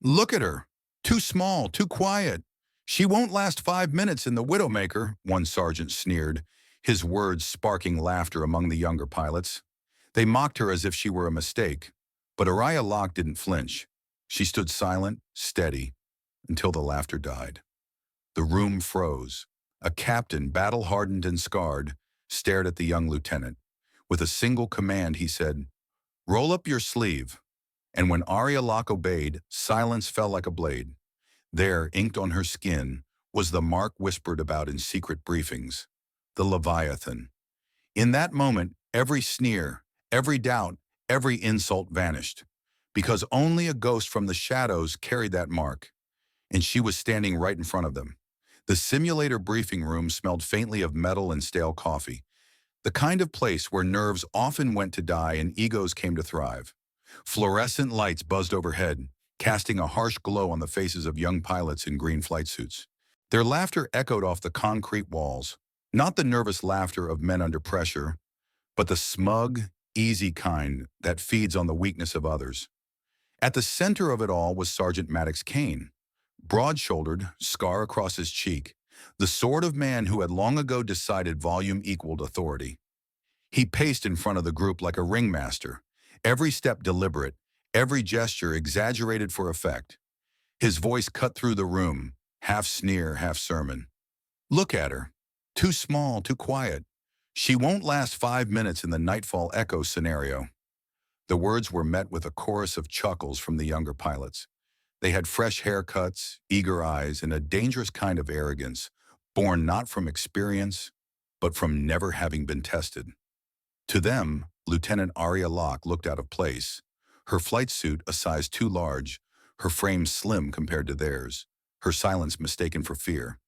Look at her. Too small, too quiet. She won't last 5 minutes in the Widowmaker, one sergeant sneered, his words sparking laughter among the younger pilots. They mocked her as if she were a mistake, but Araya Locke didn't flinch. She stood silent, steady, until the laughter died. The room froze. A captain, battle-hardened and scarred, stared at the young lieutenant. With a single command, he said, "Roll up your sleeve." And when Arya Locke obeyed, silence fell like a blade. There, inked on her skin, was the mark whispered about in secret briefings, the Leviathan. In that moment, every sneer, every doubt, every insult vanished, because only a ghost from the shadows carried that mark, and she was standing right in front of them. The simulator briefing room smelled faintly of metal and stale coffee, the kind of place where nerves often went to die and egos came to thrive. Fluorescent lights buzzed overhead, casting a harsh glow on the faces of young pilots in green flight suits. Their laughter echoed off the concrete walls, not the nervous laughter of men under pressure, but the smug, easy kind that feeds on the weakness of others. At the center of it all was Sergeant Maddox Kane, broad-shouldered, scar across his cheek, the sort of man who had long ago decided volume equaled authority. He paced in front of the group like a ringmaster, every step deliberate, every gesture exaggerated for effect. His voice cut through the room, half sneer, half sermon. "Look at her. Too small, too quiet. She won't last 5 minutes in the Nightfall Echo scenario." The words were met with a chorus of chuckles from the younger pilots. They had fresh haircuts, eager eyes, and a dangerous kind of arrogance, born not from experience, but from never having been tested. To them, Lieutenant Arya Locke looked out of place, her flight suit a size too large, her frame slim compared to theirs, her silence mistaken for fear.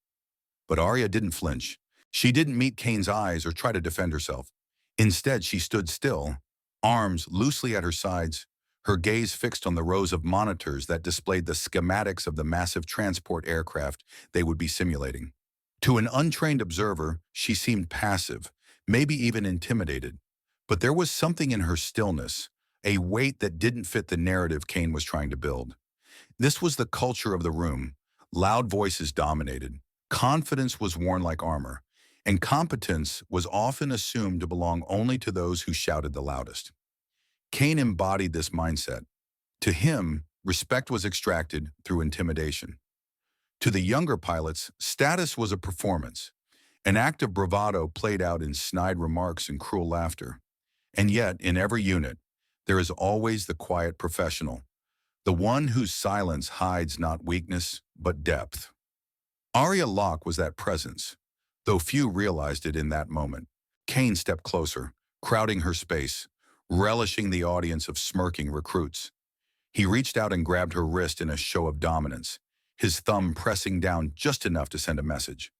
But Arya didn't flinch. She didn't meet Kane's eyes or try to defend herself. Instead, she stood still, arms loosely at her sides, her gaze fixed on the rows of monitors that displayed the schematics of the massive transport aircraft they would be simulating. To an untrained observer, she seemed passive, maybe even intimidated. But there was something in her stillness, a weight that didn't fit the narrative Kane was trying to build. This was the culture of the room. Loud voices dominated. Confidence was worn like armor, and competence was often assumed to belong only to those who shouted the loudest. Kane embodied this mindset. To him, respect was extracted through intimidation. To the younger pilots, status was a performance, an act of bravado played out in snide remarks and cruel laughter. And yet, in every unit, there is always the quiet professional, the one whose silence hides not weakness, but depth. Arya Locke was that presence, though few realized it in that moment. Kane stepped closer, crowding her space, relishing the audience of smirking recruits. He reached out and grabbed her wrist in a show of dominance, his thumb pressing down just enough to send a message.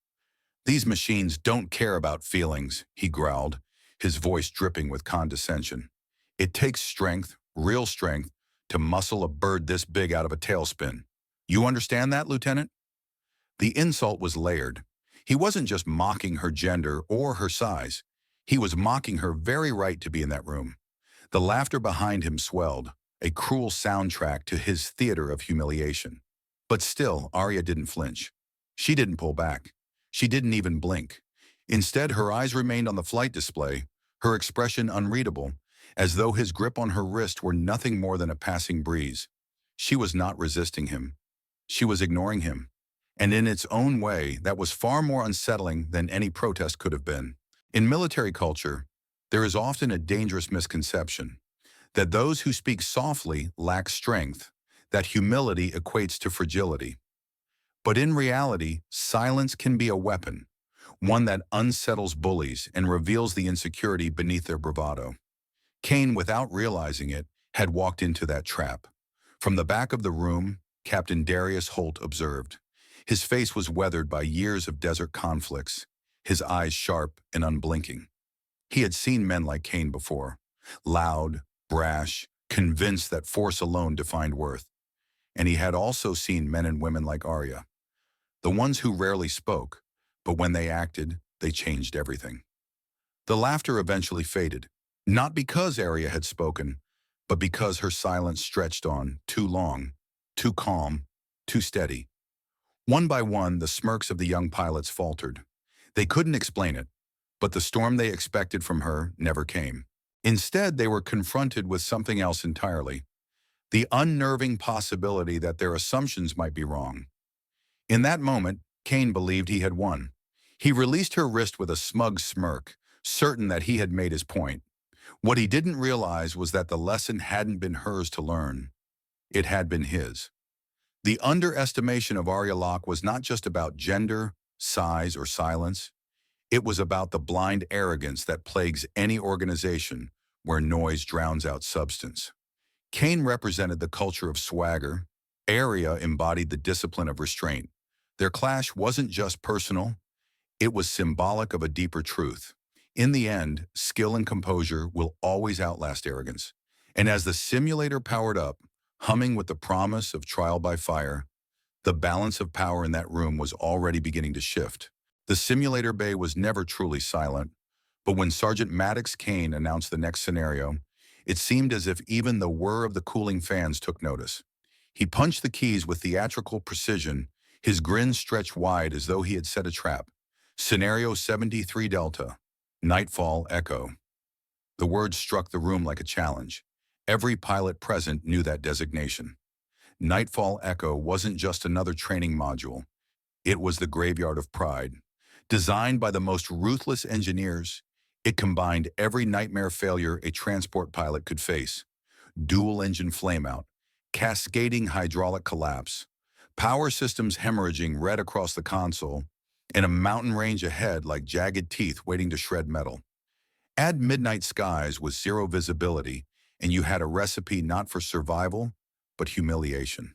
"These machines don't care about feelings," he growled, his voice dripping with condescension. "It takes strength, real strength, to muscle a bird this big out of a tailspin. You understand that, Lieutenant?" The insult was layered. He wasn't just mocking her gender or her size. He was mocking her very right to be in that room. The laughter behind him swelled, a cruel soundtrack to his theater of humiliation. But still, Arya didn't flinch. She didn't pull back. She didn't even blink. Instead, her eyes remained on the flight display, her expression unreadable, as though his grip on her wrist were nothing more than a passing breeze. She was not resisting him. She was ignoring him. And in its own way, that was far more unsettling than any protest could have been. In military culture, there is often a dangerous misconception that those who speak softly lack strength, that humility equates to fragility. But in reality, silence can be a weapon, one that unsettles bullies and reveals the insecurity beneath their bravado. Kane, without realizing it, had walked into that trap. From the back of the room, Captain Darius Holt observed. His face was weathered by years of desert conflicts, his eyes sharp and unblinking. He had seen men like Kane before, loud, brash, convinced that force alone defined worth. And he had also seen men and women like Arya, the ones who rarely spoke, but when they acted, they changed everything. The laughter eventually faded, not because Arya had spoken, but because her silence stretched on too long. too calm, too steady. One by one, the smirks of the young pilots faltered. They couldn't explain it, but the storm they expected from her never came. Instead, they were confronted with something else entirely, the unnerving possibility that their assumptions might be wrong. In that moment, Kane believed he had won. He released her wrist with a smug smirk, certain that he had made his point. What he didn't realize was that the lesson hadn't been hers to learn. It had been his. The underestimation of Arya Locke was not just about gender, size, or silence. It was about the blind arrogance that plagues any organization where noise drowns out substance. Kane represented the culture of swagger. Arya embodied the discipline of restraint. Their clash wasn't just personal, it was symbolic of a deeper truth. In the end, skill and composure will always outlast arrogance. And as the simulator powered up, humming with the promise of trial by fire, the balance of power in that room was already beginning to shift. The simulator bay was never truly silent, but when Sergeant Maddox Kane announced the next scenario, it seemed as if even the whir of the cooling fans took notice. He punched the keys with theatrical precision, his grin stretched wide as though he had set a trap. Scenario 73 Delta. Nightfall Echo. The words struck the room like a challenge. Every pilot present knew that designation. Nightfall Echo wasn't just another training module. It was the graveyard of pride. Designed by the most ruthless engineers, it combined every nightmare failure a transport pilot could face. Dual-engine flameout, cascading hydraulic collapse, power systems hemorrhaging red across the console, and a mountain range ahead like jagged teeth waiting to shred metal. Add midnight skies with zero visibility, and you had a recipe not for survival, but humiliation.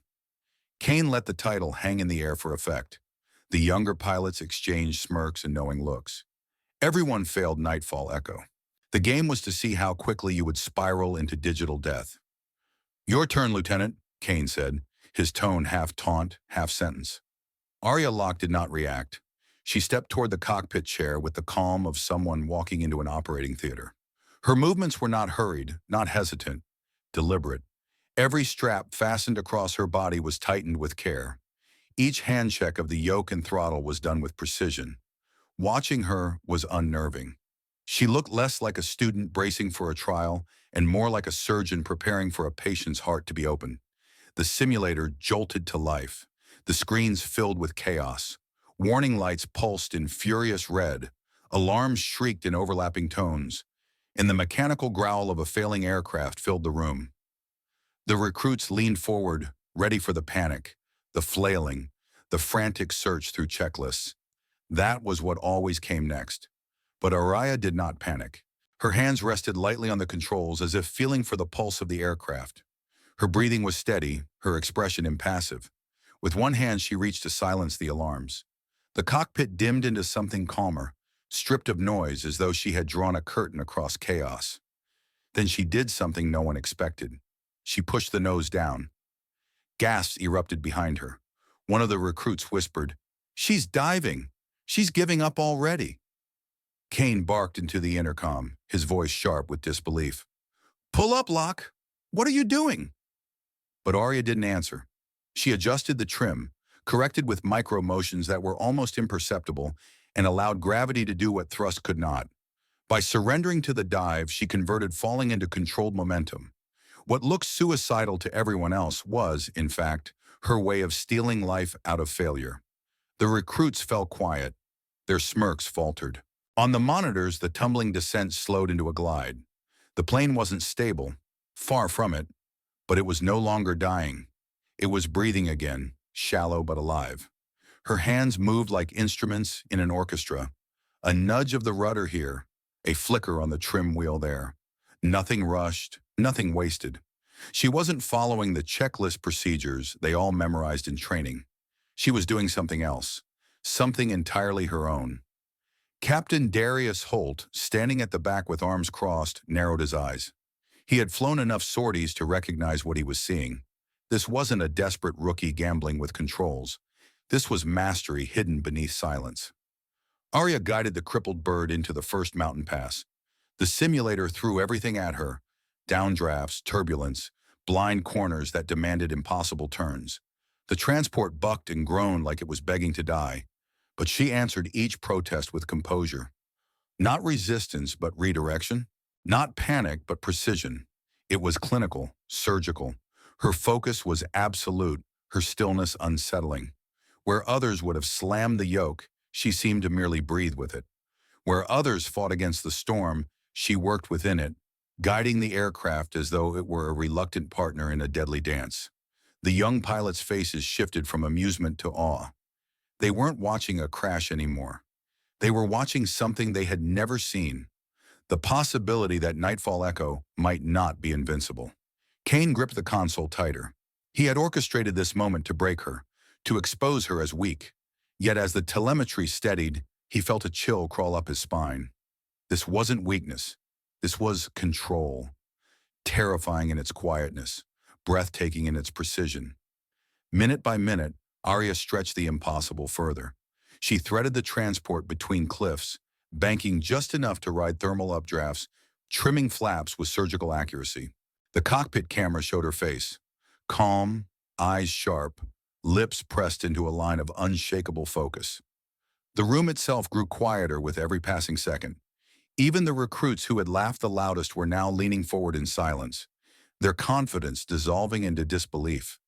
Kane let the title hang in the air for effect. The younger pilots exchanged smirks and knowing looks. Everyone failed Nightfall Echo. The game was to see how quickly you would spiral into digital death. "Your turn, Lieutenant," Kane said, his tone half taunt, half sentence. Arya Locke did not react. She stepped toward the cockpit chair with the calm of someone walking into an operating theater. Her movements were not hurried, not hesitant, deliberate. Every strap fastened across her body was tightened with care. Each hand check of the yoke and throttle was done with precision. Watching her was unnerving. She looked less like a student bracing for a trial and more like a surgeon preparing for a patient's heart to be opened. The simulator jolted to life. The screens filled with chaos. Warning lights pulsed in furious red. Alarms shrieked in overlapping tones. And the mechanical growl of a failing aircraft filled the room. The recruits leaned forward, ready for the panic, the flailing, the frantic search through checklists. That was what always came next. But Araya did not panic. Her hands rested lightly on the controls as if feeling for the pulse of the aircraft. Her breathing was steady, her expression impassive. With one hand she reached to silence the alarms. The cockpit dimmed into something calmer, stripped of noise as though she had drawn a curtain across chaos. Then she did something no one expected. She pushed the nose down. Gasps erupted behind her. One of the recruits whispered, "She's diving! She's giving up already!" Kane barked into the intercom, his voice sharp with disbelief. "Pull up, Locke! What are you doing?" But Arya didn't answer. She adjusted the trim, corrected with micro motions that were almost imperceptible, and allowed gravity to do what thrust could not. By surrendering to the dive, she converted falling into controlled momentum. What looked suicidal to everyone else was, in fact, her way of stealing life out of failure. The recruits fell quiet. Their smirks faltered. On the monitors, the tumbling descent slowed into a glide. The plane wasn't stable, far from it, but it was no longer dying. It was breathing again, shallow but alive. Her hands moved like instruments in an orchestra. A nudge of the rudder here, a flicker on the trim wheel there. Nothing rushed, nothing wasted. She wasn't following the checklist procedures they all memorized in training. She was doing something else, something entirely her own. Captain Darius Holt, standing at the back with arms crossed, narrowed his eyes. He had flown enough sorties to recognize what he was seeing. This wasn't a desperate rookie gambling with controls. This was mastery hidden beneath silence. Arya guided the crippled bird into the first mountain pass. The simulator threw everything at her: downdrafts, turbulence, blind corners that demanded impossible turns. The transport bucked and groaned like it was begging to die, but she answered each protest with composure. Not resistance, but redirection. Not panic, but precision. It was clinical, surgical. Her focus was absolute, her stillness unsettling. Where others would have slammed the yoke, she seemed to merely breathe with it. Where others fought against the storm, she worked within it, guiding the aircraft as though it were a reluctant partner in a deadly dance. The young pilots' faces shifted from amusement to awe. They weren't watching a crash anymore. They were watching something they had never seen, the possibility that Nightfall Echo might not be invincible. Kane gripped the console tighter. He had orchestrated this moment to break her, to expose her as weak. Yet as the telemetry steadied, he felt a chill crawl up his spine. This wasn't weakness. This was control, terrifying in its quietness, breathtaking in its precision. Minute by minute, Arya stretched the impossible further. She threaded the transport between cliffs, banking just enough to ride thermal updrafts, trimming flaps with surgical accuracy. The cockpit camera showed her face, calm, eyes sharp, lips pressed into a line of unshakable focus. The room itself grew quieter with every passing second. Even the recruits who had laughed the loudest were now leaning forward in silence, their confidence dissolving into disbelief.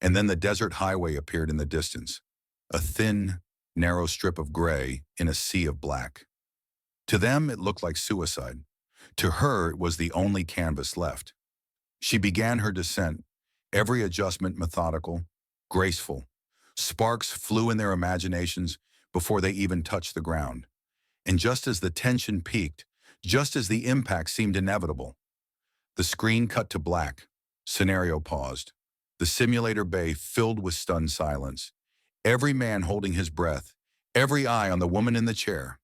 And then the desert highway appeared in the distance, a thin, narrow strip of gray in a sea of black. To them, it looked like suicide. To her, it was the only canvas left. She began her descent, every adjustment methodical, graceful. Sparks flew in their imaginations before they even touched the ground. And just as the tension peaked, just as the impact seemed inevitable, the screen cut to black. Scenario paused. The simulator bay filled with stunned silence. Every man holding his breath, every eye on the woman in the chair.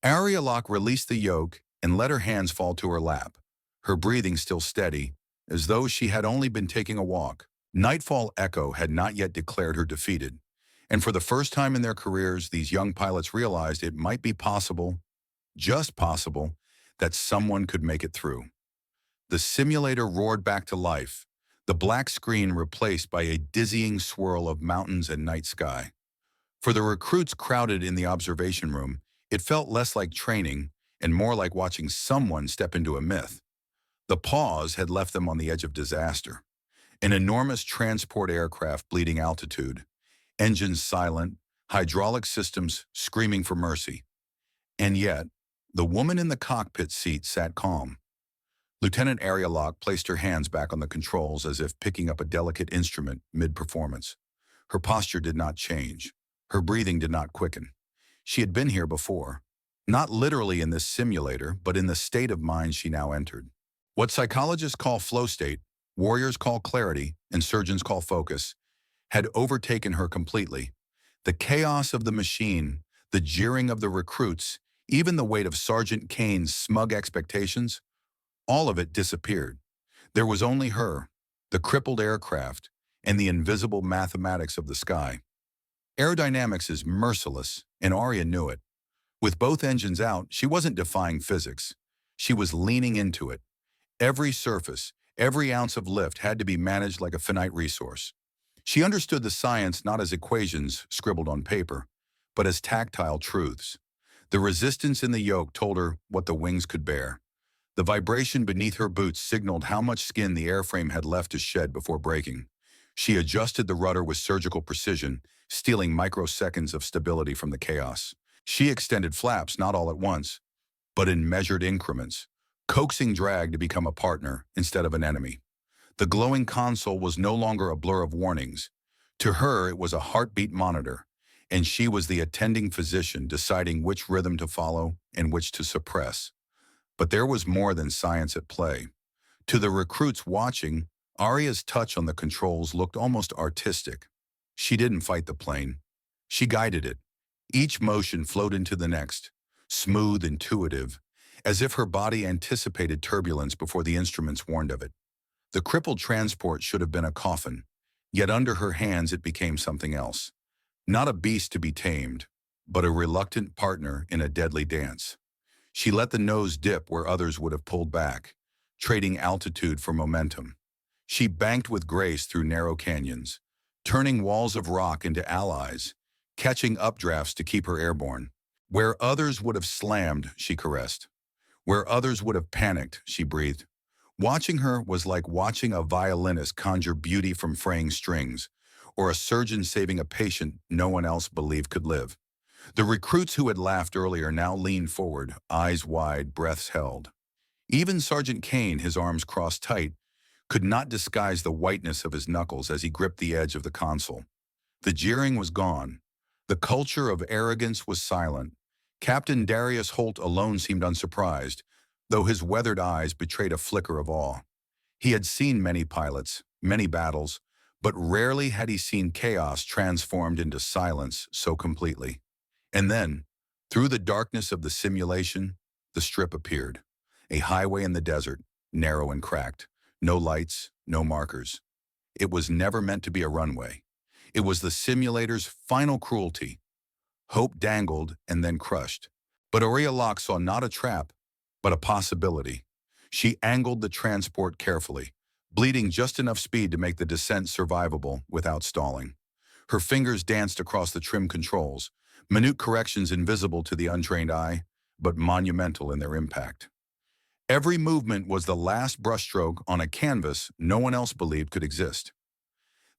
Arya Locke released the yoke and let her hands fall to her lap, her breathing still steady, as though she had only been taking a walk. Nightfall Echo had not yet declared her defeated, and for the first time in their careers, these young pilots realized it might be possible, just possible, that someone could make it through. The simulator roared back to life, the black screen replaced by a dizzying swirl of mountains and night sky. For the recruits crowded in the observation room, it felt less like training and more like watching someone step into a myth. The pause had left them on the edge of disaster. An enormous transport aircraft bleeding altitude, engines silent, hydraulic systems screaming for mercy. And yet, the woman in the cockpit seat sat calm. Lieutenant Arya Locke placed her hands back on the controls as if picking up a delicate instrument mid-performance. Her posture did not change. Her breathing did not quicken. She had been here before, not literally in this simulator, but in the state of mind she now entered. What psychologists call flow state, warriors call clarity, and surgeons call focus, had overtaken her completely. The chaos of the machine, the jeering of the recruits, even the weight of Sergeant Kane's smug expectations, all of it disappeared. There was only her, the crippled aircraft, and the invisible mathematics of the sky. Aerodynamics is merciless, and Arya knew it. With both engines out, she wasn't defying physics. She was leaning into it. Every surface, every ounce of lift had to be managed like a finite resource. She understood the science not as equations scribbled on paper, but as tactile truths. The resistance in the yoke told her what the wings could bear. The vibration beneath her boots signaled how much skin the airframe had left to shed before breaking. She adjusted the rudder with surgical precision, stealing microseconds of stability from the chaos. She extended flaps not all at once, but in measured increments, coaxing drag to become a partner instead of an enemy. The glowing console was no longer a blur of warnings. To her, it was a heartbeat monitor, and she was the attending physician deciding which rhythm to follow and which to suppress. But there was more than science at play. To the recruits watching, Arya's touch on the controls looked almost artistic. She didn't fight the plane. She guided it. Each motion flowed into the next, smooth, intuitive, as if her body anticipated turbulence before the instruments warned of it. The crippled transport should have been a coffin, yet under her hands it became something else. Not a beast to be tamed, but a reluctant partner in a deadly dance. She let the nose dip where others would have pulled back, trading altitude for momentum. She banked with grace through narrow canyons, turning walls of rock into allies, catching updrafts to keep her airborne. Where others would have slammed, she caressed. Where others would have panicked, she breathed. Watching her was like watching a violinist conjure beauty from fraying strings, or a surgeon saving a patient no one else believed could live. The recruits who had laughed earlier now leaned forward, eyes wide, breaths held. Even Sergeant Kane, his arms crossed tight, could not disguise the whiteness of his knuckles as he gripped the edge of the console. The jeering was gone. The culture of arrogance was silent. Captain Darius Holt alone seemed unsurprised, though his weathered eyes betrayed a flicker of awe. He had seen many pilots, many battles, but rarely had he seen chaos transformed into silence so completely. And then, through the darkness of the simulation, the strip appeared. A highway in the desert, narrow and cracked. No lights, no markers. It was never meant to be a runway. It was the simulator's final cruelty. Hope dangled and then crushed. But Aurea Locke saw not a trap, but a possibility. She angled the transport carefully, bleeding just enough speed to make the descent survivable without stalling. Her fingers danced across the trim controls, minute corrections invisible to the untrained eye, but monumental in their impact. Every movement was the last brushstroke on a canvas no one else believed could exist.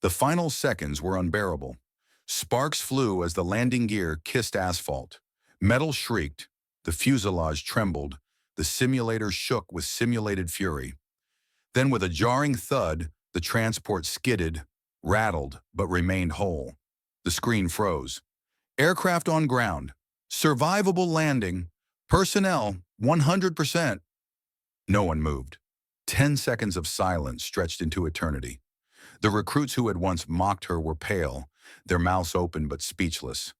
The final seconds were unbearable. Sparks flew as the landing gear kissed asphalt. Metal shrieked, the fuselage trembled, the simulator shook with simulated fury. Then with a jarring thud, the transport skidded, rattled, but remained whole. The screen froze. Aircraft on ground. Survivable landing. Personnel, 100%. No one moved. 10 seconds of silence stretched into eternity. The recruits who had once mocked her were pale, their mouths open but speechless.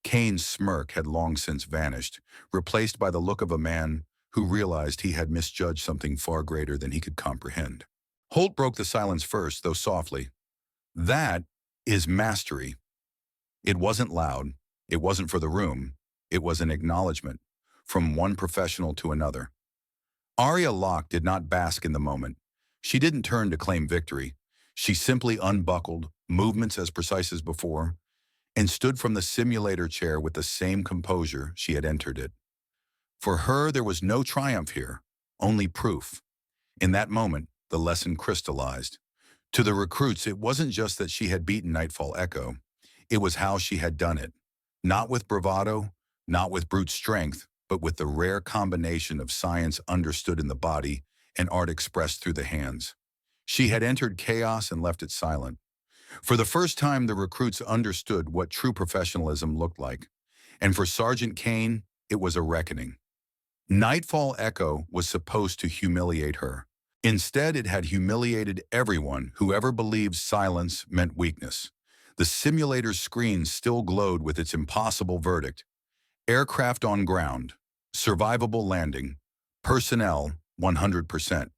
Kane's smirk had long since vanished, replaced by the look of a man who realized he had misjudged something far greater than he could comprehend. Holt broke the silence first, though softly. That is mastery. It wasn't loud. It wasn't for the room. It was an acknowledgement, from one professional to another. Aurea Locke did not bask in the moment. She didn't turn to claim victory. She simply unbuckled, movements as precise as before, and stood from the simulator chair with the same composure she had entered it. For her, there was no triumph here, only proof. In that moment, the lesson crystallized. To the recruits, it wasn't just that she had beaten Nightfall Echo. It was how she had done it. Not with bravado, not with brute strength, but with the rare combination of science understood in the body and art expressed through the hands. She had entered chaos and left it silent. For the first time, the recruits understood what true professionalism looked like. And for Sergeant Kane, it was a reckoning. Nightfall Echo was supposed to humiliate her. Instead, it had humiliated everyone who ever believed silence meant weakness. The simulator's screen still glowed with its impossible verdict. Aircraft on ground. Survivable landing. Personnel, 100%.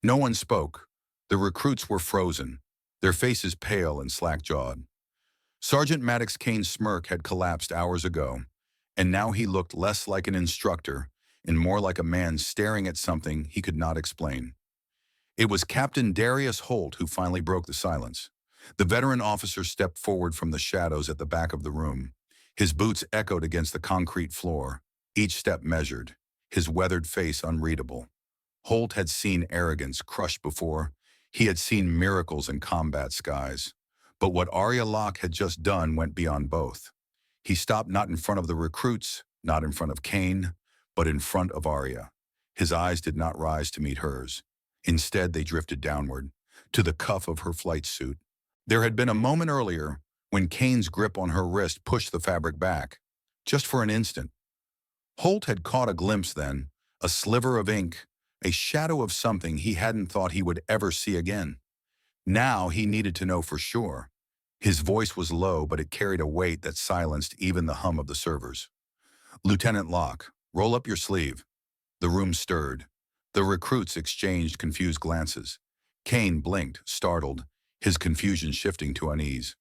No one spoke. The recruits were frozen, their faces pale and slack-jawed. Sergeant Maddox Kane's smirk had collapsed hours ago, and now he looked less like an instructor and more like a man staring at something he could not explain. It was Captain Darius Holt who finally broke the silence. The veteran officer stepped forward from the shadows at the back of the room. His boots echoed against the concrete floor, each step measured, his weathered face unreadable. Holt had seen arrogance crushed before. He had seen miracles in combat skies. But what Aurea Locke had just done went beyond both. He stopped not in front of the recruits, not in front of Kane, but in front of Aurea. His eyes did not rise to meet hers. Instead, they drifted downward, to the cuff of her flight suit. There had been a moment earlier when Kane's grip on her wrist pushed the fabric back, just for an instant. Holt had caught a glimpse then, a sliver of ink, a shadow of something he hadn't thought he would ever see again. Now he needed to know for sure. His voice was low, but it carried a weight that silenced even the hum of the servers. Lieutenant Locke, roll up your sleeve. The room stirred. The recruits exchanged confused glances. Kane blinked, startled, his confusion shifting to unease.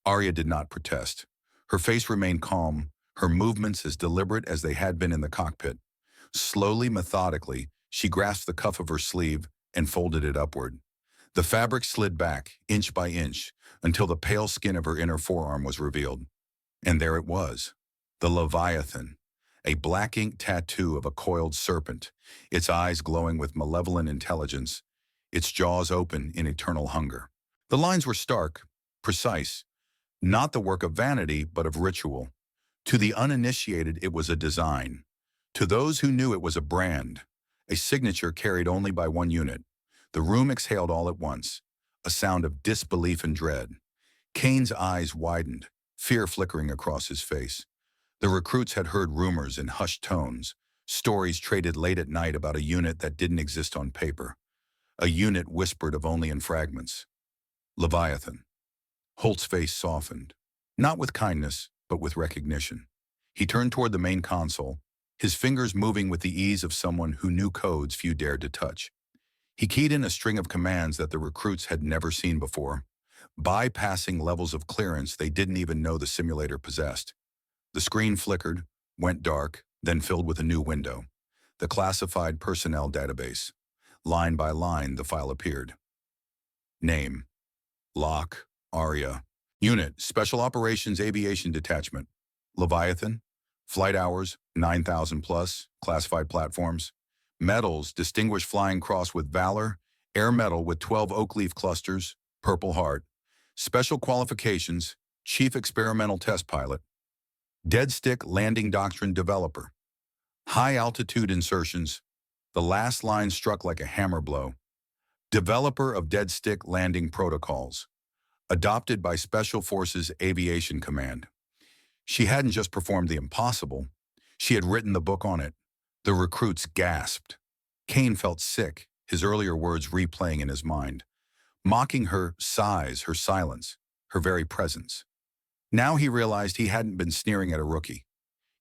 Aurea did not protest. Her face remained calm, her movements as deliberate as they had been in the cockpit. Slowly, methodically, she grasped the cuff of her sleeve and folded it upward. The fabric slid back, inch by inch, until the pale skin of her inner forearm was revealed. And there it was, the Leviathan, a black ink tattoo of a coiled serpent, its eyes glowing with malevolent intelligence, its jaws open in eternal hunger. The lines were stark, precise, not the work of vanity but of ritual. To the uninitiated it was a design. To those who knew it was a brand, a signature carried only by one unit. The room exhaled all at once, a sound of disbelief and dread. Kane's eyes widened, fear flickering across his face. The recruits had heard rumors in hushed tones, stories traded late at night about a unit that didn't exist on paper, a unit whispered of only in fragments. Leviathan. Holt's face softened, not with kindness, but with recognition. He turned toward the main console, his fingers moving with the ease of someone who knew codes few dared to touch. He keyed in a string of commands that the recruits had never seen before, bypassing levels of clearance they didn't even know the simulator possessed. The screen flickered, went dark, then filled with a new window. The classified personnel database. Line by line, the file appeared. Name: Locke, Aria. Unit: Special Operations Aviation Detachment. Leviathan. Flight hours: 9,000 plus. Classified platforms. Medals: Distinguished Flying Cross with Valor, Air Medal with 12 oak leaf clusters, Purple Heart. Special qualifications: Chief Experimental Test Pilot. Dead Stick Landing Doctrine Developer. High altitude insertions. The last line struck like a hammer blow. Developer of Dead Stick Landing Protocols. Adopted by Special Forces Aviation Command. She hadn't just performed the impossible, she had written the book on it. The recruits gasped. Kane felt sick, his earlier words replaying in his mind, mocking her size, her silence, her very presence. Now he realized he hadn't been sneering at a rookie.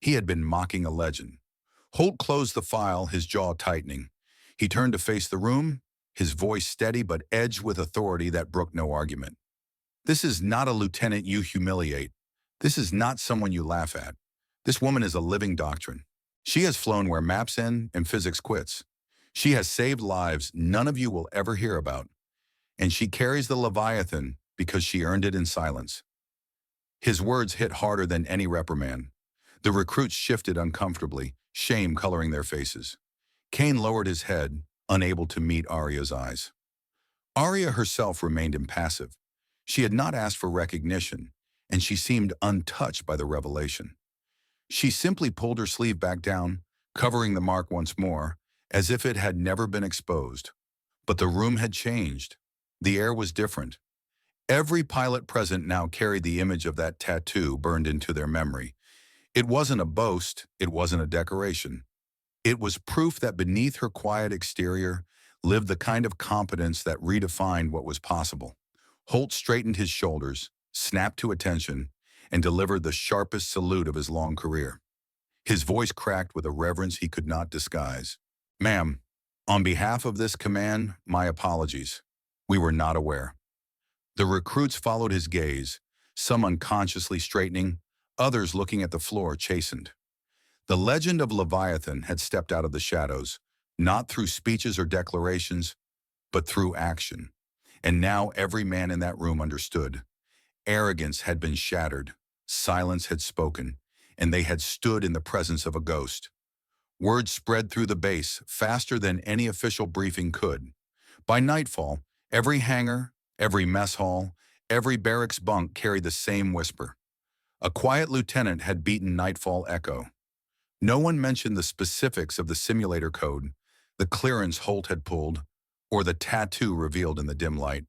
He had been mocking a legend. Holt closed the file, his jaw tightening. He turned to face the room, his voice steady but edged with authority that brooked no argument. This is not a lieutenant you humiliate. This is not someone you laugh at. This woman is a living doctrine. She has flown where maps end and physics quits. She has saved lives none of you will ever hear about. And she carries the Leviathan because she earned it in silence. His words hit harder than any reprimand. The recruits shifted uncomfortably, shame coloring their faces. Kane lowered his head, unable to meet Aria's eyes. Aria herself remained impassive. She had not asked for recognition, and she seemed untouched by the revelation. She simply pulled her sleeve back down, covering the mark once more, as if it had never been exposed. But the room had changed. The air was different. Every pilot present now carried the image of that tattoo burned into their memory. It wasn't a boast, it wasn't a decoration. It was proof that beneath her quiet exterior lived the kind of competence that redefined what was possible. Holt straightened his shoulders, snapped to attention, and delivered the sharpest salute of his long career. His voice cracked with a reverence he could not disguise. "Ma'am, on behalf of this command, my apologies. We were not aware." The recruits followed his gaze, some unconsciously straightening, others looking at the floor chastened. The legend of Leviathan had stepped out of the shadows, not through speeches or declarations, but through action. And now every man in that room understood. Arrogance had been shattered, silence had spoken, and they had stood in the presence of a ghost. Word spread through the base faster than any official briefing could. By nightfall, every hangar, every mess hall, every barracks bunk carried the same whisper. A quiet lieutenant had beaten nightfall echo. No one mentioned the specifics of the simulator code, the clearance Holt had pulled, or the tattoo revealed in the dim light.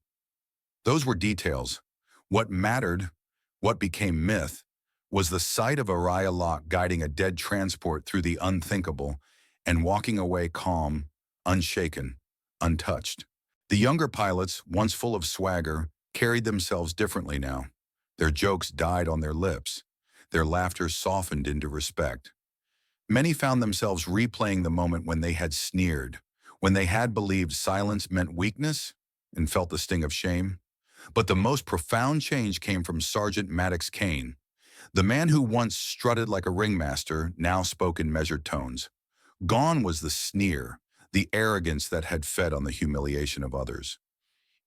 Those were details. What mattered, what became myth, was the sight of Aria Locke guiding a dead transport through the unthinkable and walking away calm, unshaken, untouched. The younger pilots, once full of swagger, carried themselves differently now. Their jokes died on their lips. Their laughter softened into respect. Many found themselves replaying the moment when they had sneered, when they had believed silence meant weakness and felt the sting of shame. But the most profound change came from Sergeant Maddox Kane. The man who once strutted like a ringmaster now spoke in measured tones. Gone was the sneer, the arrogance that had fed on the humiliation of others.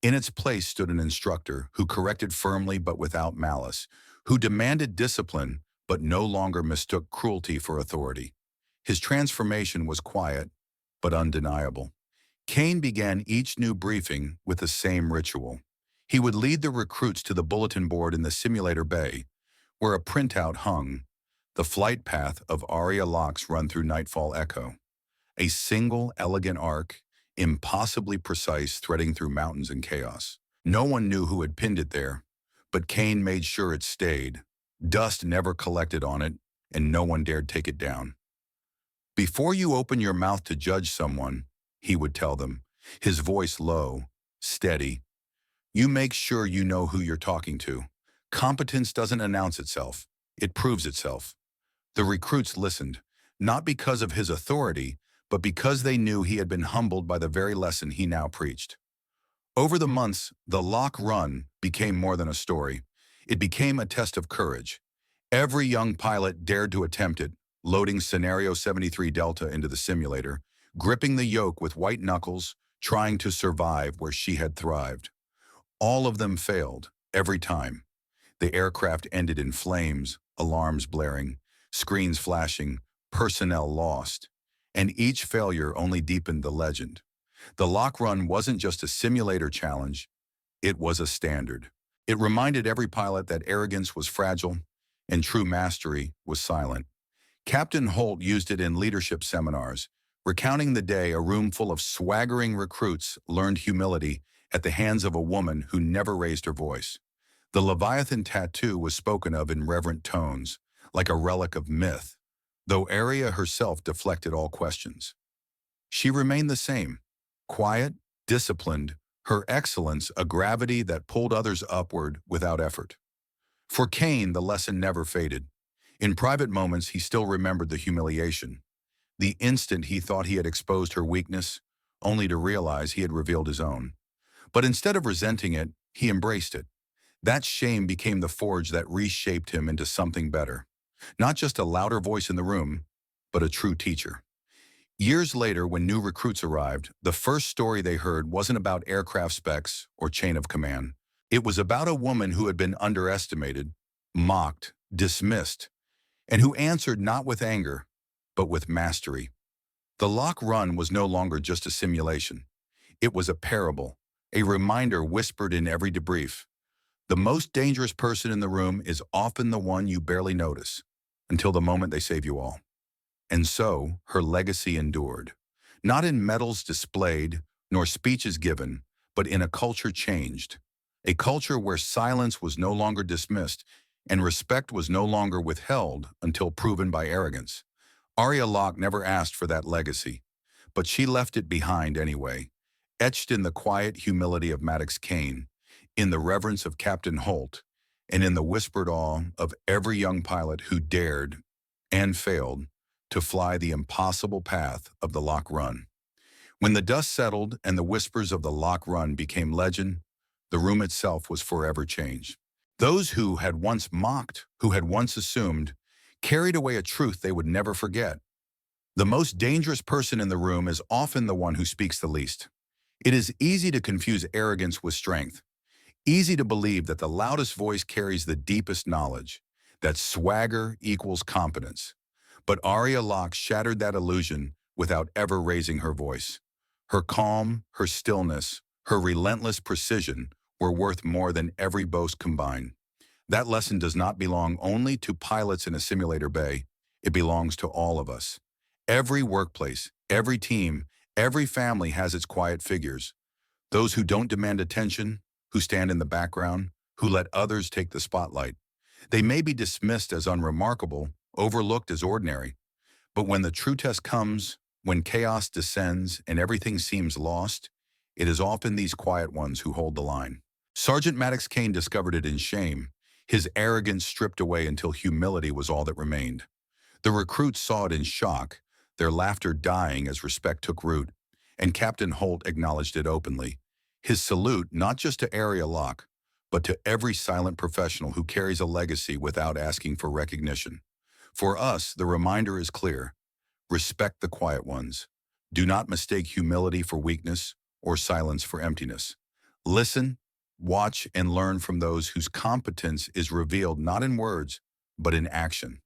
In its place stood an instructor who corrected firmly but without malice, who demanded discipline but no longer mistook cruelty for authority. His transformation was quiet but undeniable. Kane began each new briefing with the same ritual. He would lead the recruits to the bulletin board in the simulator bay, where a printout hung, the flight path of Arya Locke's run through Nightfall Echo. A single, elegant arc, impossibly precise, threading through mountains and chaos. No one knew who had pinned it there, but Kane made sure it stayed. Dust never collected on it, and no one dared take it down. Before you open your mouth to judge someone, he would tell them, his voice low, steady, you make sure you know who you're talking to. Competence doesn't announce itself, it proves itself. The recruits listened, not because of his authority, but because they knew he had been humbled by the very lesson he now preached. Over the months, the Locke Run became more than a story. It became a test of courage. Every young pilot dared to attempt it, loading Scenario 73 Delta into the simulator, gripping the yoke with white knuckles, trying to survive where she had thrived. All of them failed, every time. The aircraft ended in flames, alarms blaring, screens flashing, personnel lost. And each failure only deepened the legend. The Locke Run wasn't just a simulator challenge, it was a standard. It reminded every pilot that arrogance was fragile and true mastery was silent. Captain Holt used it in leadership seminars, recounting the day a room full of swaggering recruits learned humility at the hands of a woman who never raised her voice. The Leviathan tattoo was spoken of in reverent tones, like a relic of myth, though Arya herself deflected all questions. She remained the same, quiet, disciplined, her excellence a gravity that pulled others upward without effort. For Kane, the lesson never faded. In private moments, he still remembered the humiliation, the instant he thought he had exposed her weakness, only to realize he had revealed his own. But instead of resenting it, he embraced it. That shame became the forge that reshaped him into something better. Not just a louder voice in the room, but a true teacher. Years later, when new recruits arrived, the first story they heard wasn't about aircraft specs or chain of command. It was about a woman who had been underestimated, mocked, dismissed, and who answered not with anger, but with mastery. The Locke Run was no longer just a simulation. It was a parable, a reminder whispered in every debrief. The most dangerous person in the room is often the one you barely notice, until the moment they save you all. And so, her legacy endured. Not in medals displayed, nor speeches given, but in a culture changed. A culture where silence was no longer dismissed, and respect was no longer withheld until proven by arrogance. Arya Locke never asked for that legacy, but she left it behind anyway, etched in the quiet humility of Maddox Kane, in the reverence of Captain Holt, and in the whispered awe of every young pilot who dared, and failed, to fly the impossible path of the Locke Run. When the dust settled and the whispers of the Locke Run became legend, the room itself was forever changed. Those who had once mocked, who had once assumed, carried away a truth they would never forget. The most dangerous person in the room is often the one who speaks the least. It is easy to confuse arrogance with strength, easy to believe that the loudest voice carries the deepest knowledge, that swagger equals competence. But Arya Locke shattered that illusion without ever raising her voice. Her calm, her stillness, her relentless precision were worth more than every boast combined. That lesson does not belong only to pilots in a simulator bay. It belongs to all of us. Every workplace, every team, every family has its quiet figures. Those who don't demand attention, who stand in the background, who let others take the spotlight. They may be dismissed as unremarkable, overlooked as ordinary. But when the true test comes, when chaos descends and everything seems lost, it is often these quiet ones who hold the line. Sergeant Maddox Kane discovered it in shame, his arrogance stripped away until humility was all that remained. The recruits saw it in shock, their laughter dying as respect took root, and Captain Holt acknowledged it openly. His salute not just to Arya Locke, but to every silent professional who carries a legacy without asking for recognition. For us, the reminder is clear. Respect the quiet ones. Do not mistake humility for weakness or silence for emptiness. Listen, watch, and learn from those whose competence is revealed not in words, but in action.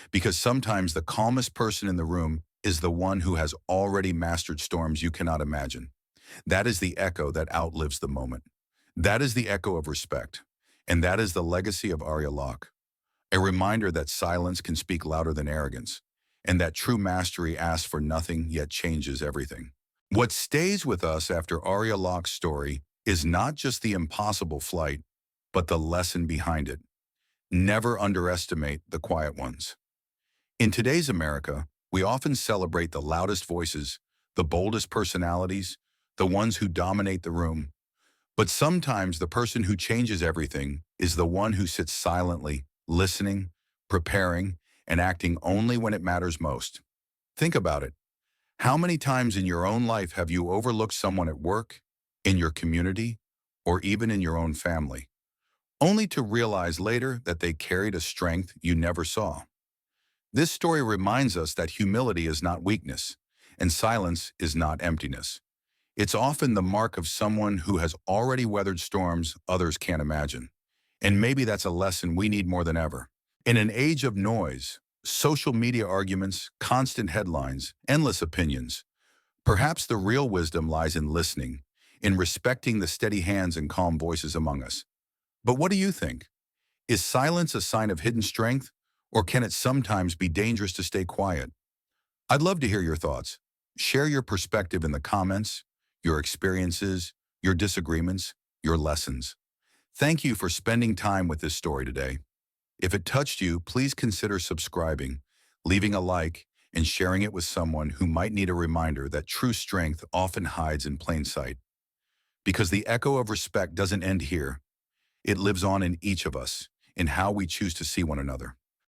Because sometimes the calmest person in the room is the one who has already mastered storms you cannot imagine. That is the echo that outlives the moment. That is the echo of respect. And that is the legacy of Arya Locke. A reminder that silence can speak louder than arrogance, and that true mastery asks for nothing yet changes everything. What stays with us after Arya Locke's story is not just the impossible flight, but the lesson behind it. Never underestimate the quiet ones. In today's America, we often celebrate the loudest voices, the boldest personalities, the ones who dominate the room. But sometimes the person who changes everything is the one who sits silently, listening, preparing, and acting only when it matters most. Think about it. How many times in your own life have you overlooked someone at work, in your community, or even in your own family, only to realize later that they carried a strength you never saw? This story reminds us that humility is not weakness, and silence is not emptiness. It's often the mark of someone who has already weathered storms others can't imagine. And maybe that's a lesson we need more than ever. In an age of noise, social media arguments, constant headlines, endless opinions, perhaps the real wisdom lies in listening, in respecting the steady hands and calm voices among us. But what do you think? Is silence a sign of hidden strength, or can it sometimes be dangerous to stay quiet? I'd love to hear your thoughts. Share your perspective in the comments, your experiences, your disagreements, your lessons. Thank you for spending time with this story today. If it touched you, please consider subscribing, leaving a like, and sharing it with someone who might need a reminder that true strength often hides in plain sight. Because the echo of respect doesn't end here. It lives on in each of us, in how we choose to see one another.